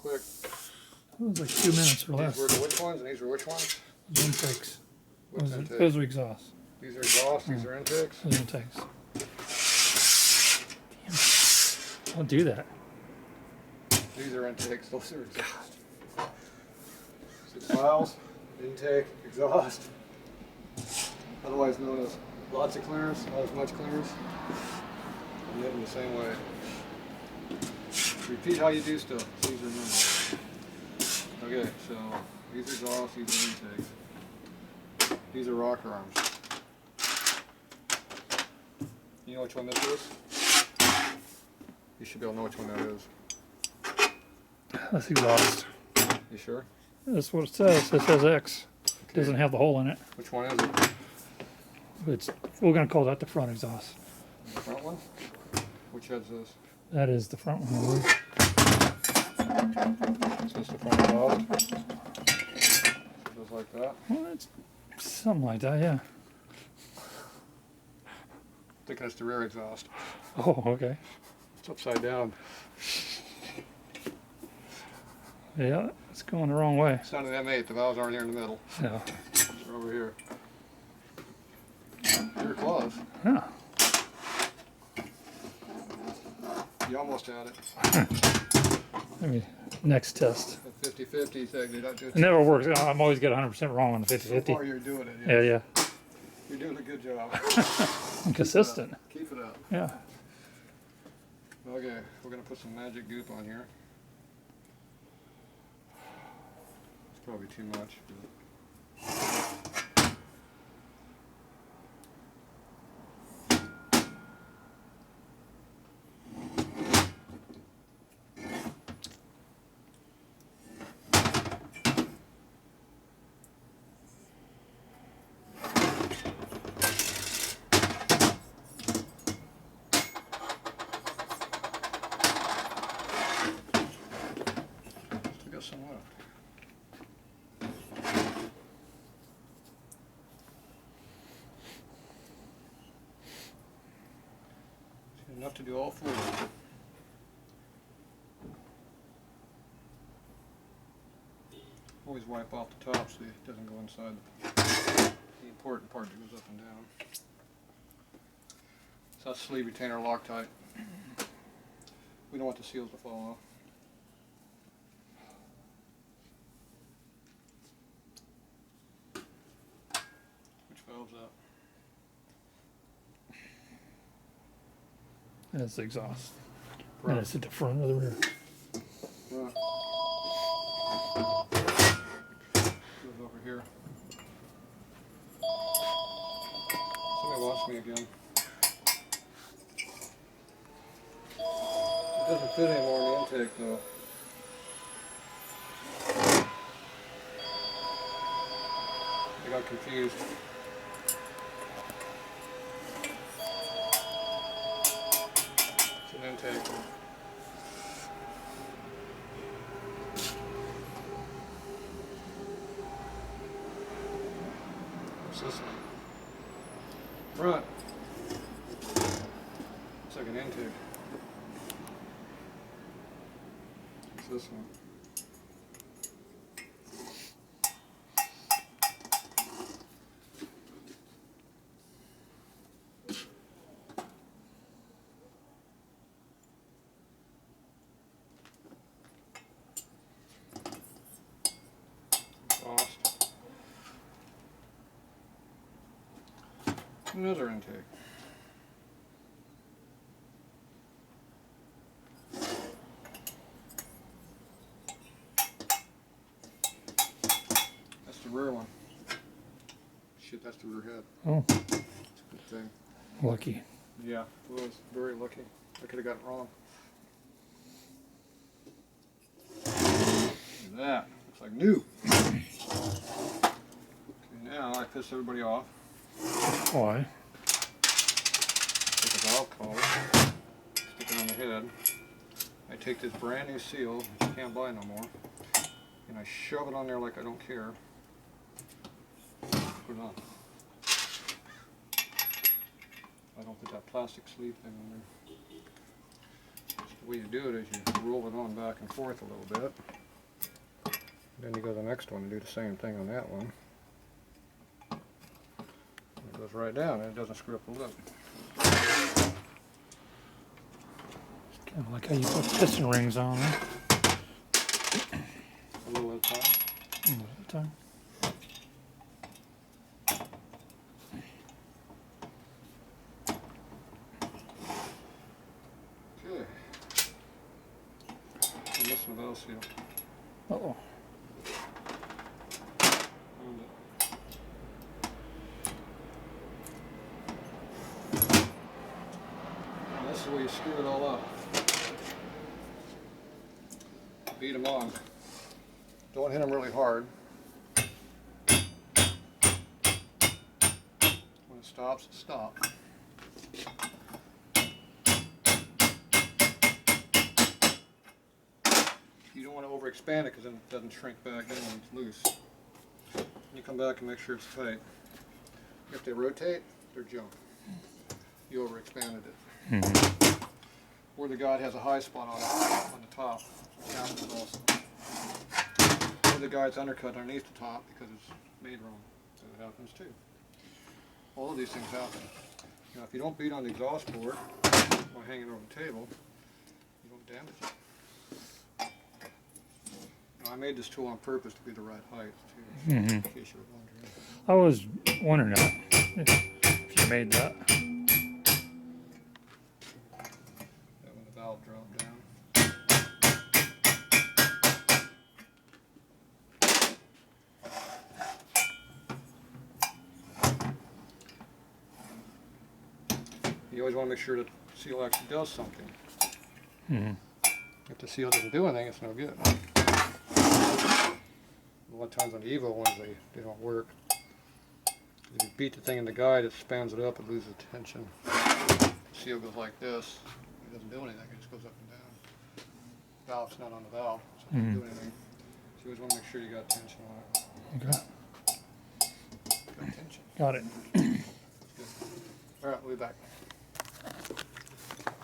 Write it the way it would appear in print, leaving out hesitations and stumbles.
quick. It was like 2 minutes or less. These were the which ones and these were which ones? Intakes. What's intake? Those are exhaust. These are exhaust, these are intakes. Those are intakes. Damn. Don't do that. These are intakes, those are exhaust. So valves, intake, exhaust. Otherwise known as lots of clearance, not as much clearance. And then the same way. Repeat how you do stuff. These are numbers. Okay, so these are exhaust, these are intakes. These are rocker arms. You know which one this is? You should be able to know which one that is. That's exhaust. You sure? That's what it says. It says X. It doesn't have the hole in it. Which one is it? We're going to call that the front exhaust. The front one? Which head's this? That is the front one. Is this the front exhaust? It goes like that? Well, it's something like that, yeah. I think that's the rear exhaust. Oh, okay. It's upside down. Yeah, it's going the wrong way. It's not an M8, the valves aren't here in the middle. Yeah. They're over here. You're close. Yeah. You almost had it. Maybe next test. The 50-50 thing, did I do it? It never works. I'm always get 100% wrong on the So 50-50. far you're doing it. Yeah, yeah. You're doing a good job. I'm consistent. Keep it up. Yeah. Okay, we're going to put some magic goop on here. It's probably too much. Some left. Enough to do all four. Always wipe off the top so it doesn't go inside the important part that goes up and down. So that's sleeve retainer Loctite. We don't want the seals to fall off. Valves up. That's the exhaust. Right. And it's at the front of the rear. Right. Goes over here. Somebody wants me again. It doesn't fit anymore in the intake though. I got confused. It's an intake. What's this one? Front. It's like an intake. What's this one? Another intake. That's the rear one. Shit, that's the rear head. Oh, It's a good thing. lucky. Yeah, it was very lucky. I could have got it wrong. Look at that. Looks like new. Okay, now I piss everybody off. Why? Take a valve collar, stick it on the head. I take this brand new seal, which you can't buy no more, and I shove it on there like I don't care. Put it on. I don't put that plastic sleeve thing on there. Just The way you do it is you roll it on back and forth a little bit. Then you go to the next one and do the same thing on that one. It goes right down and it doesn't screw up the lip. Kind of like how you put piston rings on, huh? A little at a time. A little at a time. Okay. I'm missing a valve seal. Uh-oh. Found it. And this is where you screw it all up. Beat them on. Don't hit them really hard. When it stops, stop. You don't want to overexpand it because then it doesn't shrink back in when it's loose. You come back and make sure it's tight. If they rotate, they're junk. You overexpanded it. Mm-hmm. Or the guide has a high spot on it, on the top, which happens also. Or the guide's undercut underneath the top because it's made wrong. So it happens too. All of these things happen. Now if you don't beat on the exhaust port while hanging over the table, you don't damage it. Now, I made this tool on purpose to be the right height too, Mm-hmm. in case you were wondering. I was wondering that, if you made that. When the valve dropped down. You always want to make sure that the seal actually does something. Mm-hmm. If the seal doesn't do anything, it's no good. A lot of times on the Evo ones, they don't work. If you beat the thing in the guide, it spans it up and loses tension. The seal goes like this. It doesn't do anything. It just goes up and down. Valve's not on the valve, so it doesn't do anything. So you always want to make sure you got tension on it. Okay. Got tension. Got it. Good. All right, we'll be back.